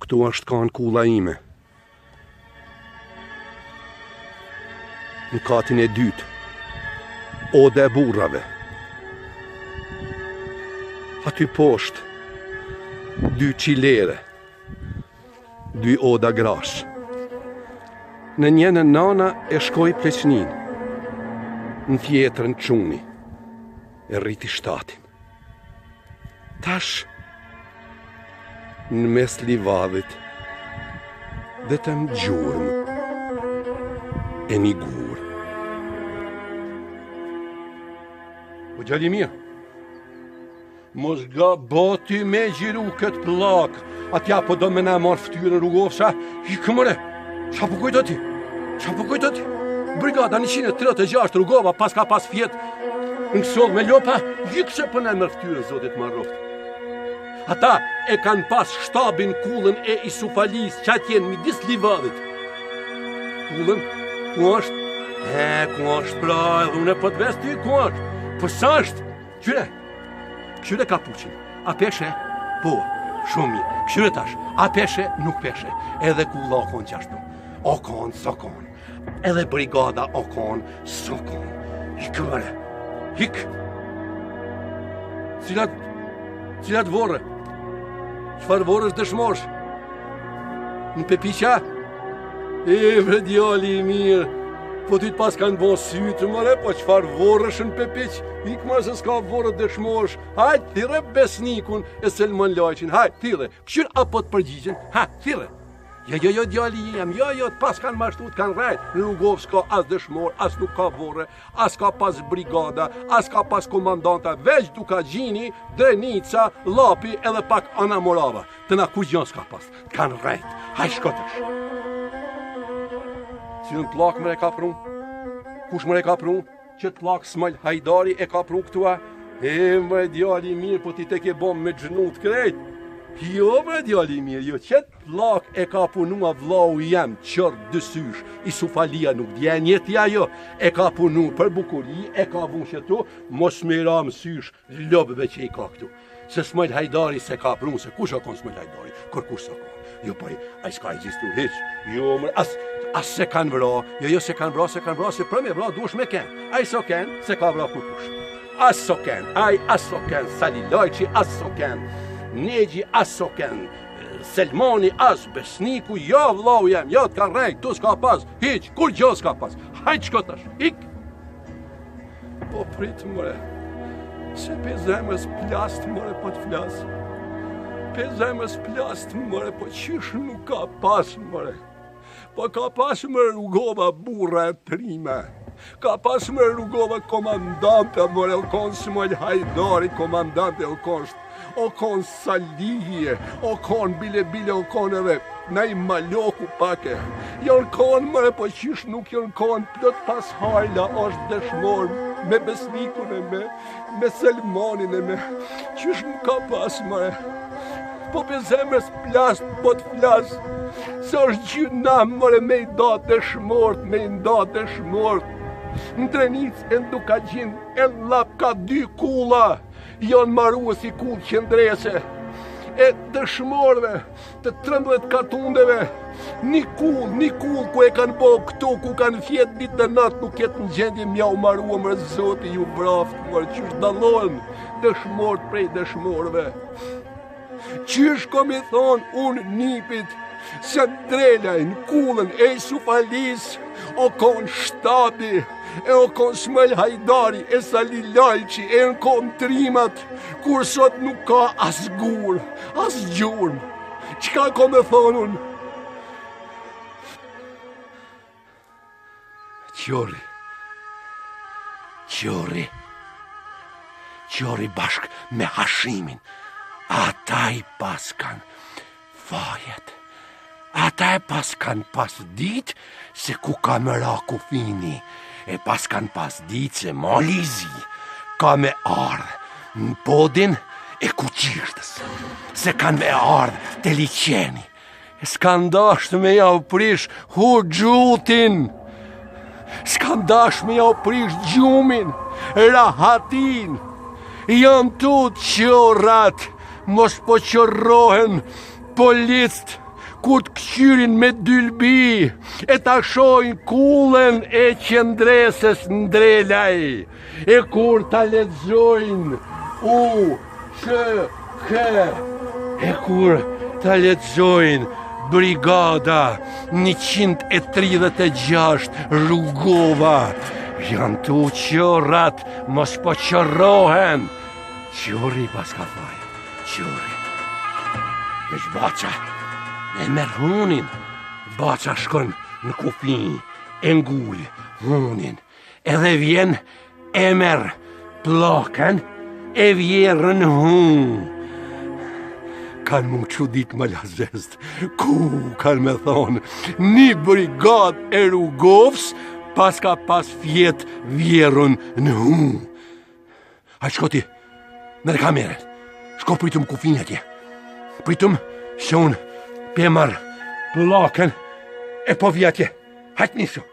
Këtu është kanë kulla ime. Në katin e dytë, oda e burrave. Aty poshtë, 2 qilere, 2 oda grash. Në njënën nana e shkoj pleqnin, në tjetrën quni, e rriti shtatin. Tash, në mes livadit, dhe të më gjurëm, e një gurë. O gjali mirë, mos gaboti me gjiru këtë plak, atja po do me na marë ftyrën rrugovsa, hikë mëre, qa po kujto ti? Qa po kujto ti? Brigada 136 rrugova pas ka pas fjetë, në kësot me lopa, hikë që përna me ftyrën zotit Marroftë. Ata e kanë pas shtabin kullën e Isufalis që atjen midis livadit. Kullën, ku është? Ku është pra, edhe unë e po të vest ty, ku është? Për sa është? Këshyre kapuqin. A peshe? Po, shumë mirë. Këshyre tash. A peshe? Nuk peshe. Edhe kulla o konë qashtu. O konë, so konë. Edhe brigada o konë, so konë. Hikë mëre. Hikë. Cilat vorë? Qfar vorë është dëshmosh? Në pepiqa? Bre djali i mirë, po ty të pas kanë bon sytë, mëre, po qfar vorë është në pepiq? Ikë mëre se s'ka vorë dëshmosh. Hajt, thire besnikun e Selman Lajqin, hajt, thire. Këshyr apo të përgjigjen? Thire. Jo, djali jem, jo, të pas kanë mashtu, të kanë rejt. Në Rugov s'ka as dëshmor, as nuk ka vorë, as ka pas brigada, as ka pas komandanta, veç duka gjini, Drenica, Lapi edhe pak Ana Morava. Të na kush gjon s'ka pas, të kanë rejt. Haj shkotesh. Cilën plak mëre ka prun? Kush mëre ka prun? Që plak Smajl Hajdari e ka prun këtua? Mëre djali mirë, po ti te ke bom me gjnut krejt. Jo, bre djali mirë, jo, qëtë plak e ka punua vlau jem, qërë dësysh, Isufalia nuk djen jetja jo, e ka punu për bukuri, e ka vun qëtu, mos me ra mësysh lobëve që i ka këtu. Se Smajl Hajdari se ka prun, se kush o konë Smajl Hajdari, kur kush se konë. Jo, pa a i s'ka i gjistu heq, jo, mërë, as se kanë vra, jo, se kanë vra, se për me vra dush me ken, a i so ken, se ka vra kur kush. As so ken, as so ken, Sali Lajqi, as so ken. Negji as so ken, Selmani as, besniku, jo vlau jem, jo të kanë rejt, tu s'ka pas, hiq, kur gjo s'ka pas, hajt shkotash, hik. Po prit mëre, se pe zemës plast mëre po të flas, pe zemës plast mëre po qish nuk ka pas mëre, po ka pas mëre Rugova burra e trime. Ka pas mëre Rugova komandante mëre, o konë Smajl Hajdari komandante, o konë Salihje, o konë bile, o konë edhe nej maloku pake. Jonë konë mëre, po qish nuk jonë konë, plot pas hajla është dëshmor me besnikun e me Selmanin e me. Qish nuk ka pas mëre. Po pe zemrës plast, po të flas, se është gjyna mëre me i da dëshmort, Në Drenicë e në Dukagjin, e në lap ka 2 kulla, janë marrua si kull qendrese, e dëshmorve të 13 katundeve, një kull ku e kanë po këtu, ku kanë fjetë ditë dhe natë, nuk jetë në gjendje mja u marrua mërë zoti ju braftë, mërë qysh dalohen dëshmort prej dëshmorve. Qysh kom i thonë unë nipit, se drelaj në kullën e Isufalis, o konë shtabi, e o konë Smajl Hajdari, e Sali Lajqi, e në konë trimat, kur sot nuk ka as gur, as gjurëm. Qka ko me thonë unë? Qori bashk me Hashimin, ata i pas kanë fajet. Ata e pas kanë pas dit se ku ka me ra kufini, e pas kanë pas dit se Malizi ka me ardhë në podin e kuqishtës, se kanë me ardhë të liqeni, e s'kanë dasht me ja u prish hurgjutin, s'kanë dasht me ja u prish gjumin, rahatin, janë tu qorat, mos po qërrohen policët, kur të këshyrin me dylbi, e ta shojnë kullën e qendresës ndrelaj, e kur ta lexojnë e kur ta lexojnë Brigada 136 Rrugova, janë tu qorat, mos po qorohen. Qori pas ka thaj, qori. Vesh baqa, e merë hunin. Baqa shkon në kufi, e ngull hunin. Edhe vjen, e merë pllakën, e vjerën hun. Kanë mu qudit më lazest, ku kanë me thonë, një brigad e Rrugovës, pas ka pas fjet vjerën në hun. A shko ti, merë kameren, shko pritëm kufin atje. Pritëm se unë pe marë pllakën e po vje atje. Hajtë nisu.